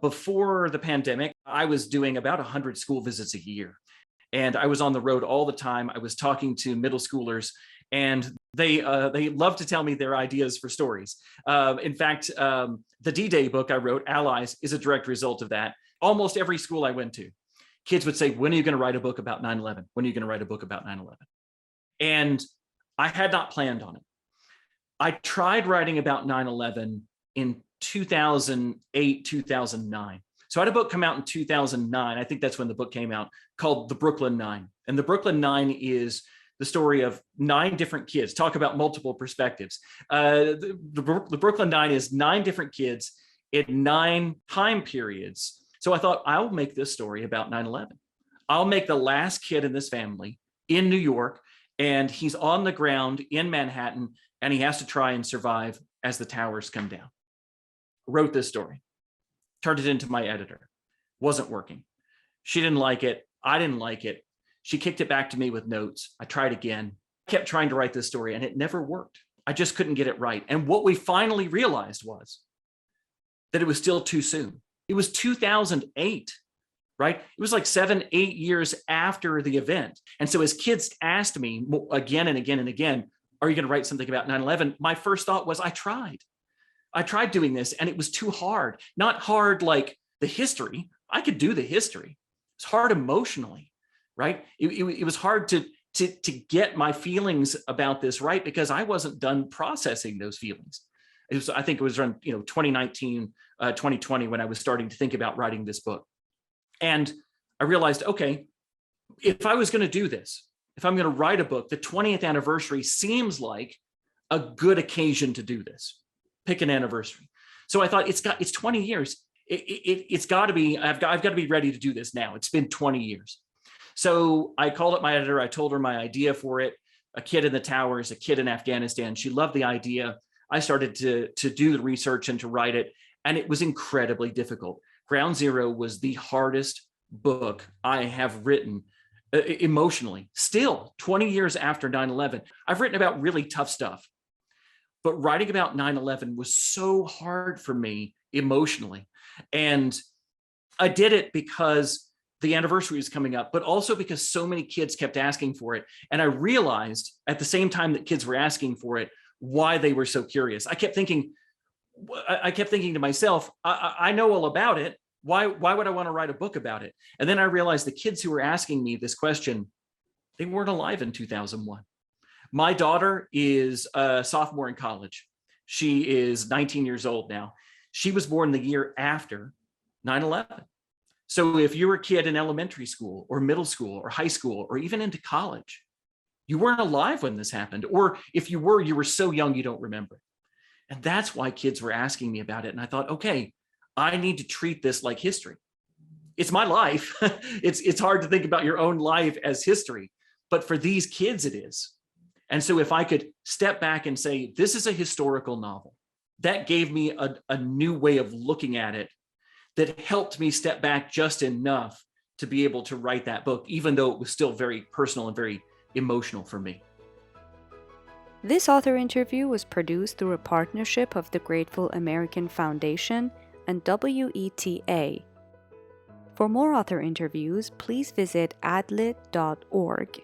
Before the pandemic, I was doing about 100 school visits a year. And I was on the road all the time. I was talking to middle schoolers, and they love to tell me their ideas for stories. In fact, the D-Day book I wrote, Allies, is a direct result of that. Almost every school I went to, kids would say, when are you going to write a book about 9/11? When are you going to write a book about 9/11? And I had not planned on it. I tried writing about 9/11 in 2008, 2009. So I had a book come out in 2009. I think that's when the book came out, called The Brooklyn Nine. And The Brooklyn Nine is the story of 9 different kids. Talk about multiple perspectives. The Brooklyn Nine is 9 different kids in 9 time periods. So I thought, I'll make this story about 9/11. I'll make the last kid in this family in New York, and he's on the ground in Manhattan, and he has to try and survive as the towers come down. Wrote this story, turned it into my editor. Wasn't working. She didn't like it. I didn't like it. She kicked it back to me with notes. I tried again, kept trying to write this story, and it never worked. I just couldn't get it right. And what we finally realized was that it was still too soon. It was 2008, right? It was like 7, 8 years after the event. And so as kids asked me again and again and again, are you going to write something about 9/11? My first thought was, I tried doing this, and it was too hard. Not hard like the history. I could do the history. It's hard emotionally, right? It was hard to get my feelings about this right, because I wasn't done processing those feelings. I think it was around 2019, 2020 when I was starting to think about writing this book. And I realized, okay, if I was going to do this, if I'm going to write a book, the 20th anniversary seems like a good occasion to do this. Pick an anniversary. So I thought, it's 20 years. It's got to be, I've got to be ready to do this now. It's been 20 years. So I called up my editor. I told her my idea for it, a kid in the towers, a kid in Afghanistan. She loved the idea. I started to do the research and to write it, and it was incredibly difficult. Ground Zero was the hardest book I have written emotionally. Still, 20 years after 9/11, I've written about really tough stuff. But writing about 9/11 was so hard for me emotionally. And I did it because the anniversary was coming up, but also because so many kids kept asking for it. And I realized at the same time that kids were asking for it, why they were so curious. I kept thinking to myself, I know all about it. Why would I want to write a book about it? And then I realized the kids who were asking me this question, they weren't alive in 2001. My daughter is a sophomore in college. She is 19 years old now. She was born the year after 9/11. So if you were a kid in elementary school or middle school or high school or even into college, you weren't alive when this happened. Or if you were so young you don't remember it. And that's why kids were asking me about it. And I thought, okay, I need to treat this like history. It's my life. It's hard to think about your own life as history, but for these kids it is. And so if I could step back and say, this is a historical novel, that gave me a new way of looking at it that helped me step back just enough to be able to write that book, even though it was still very personal and very emotional for me. This author interview was produced through a partnership of the Grateful American Foundation and WETA. For more author interviews, please visit adlit.org.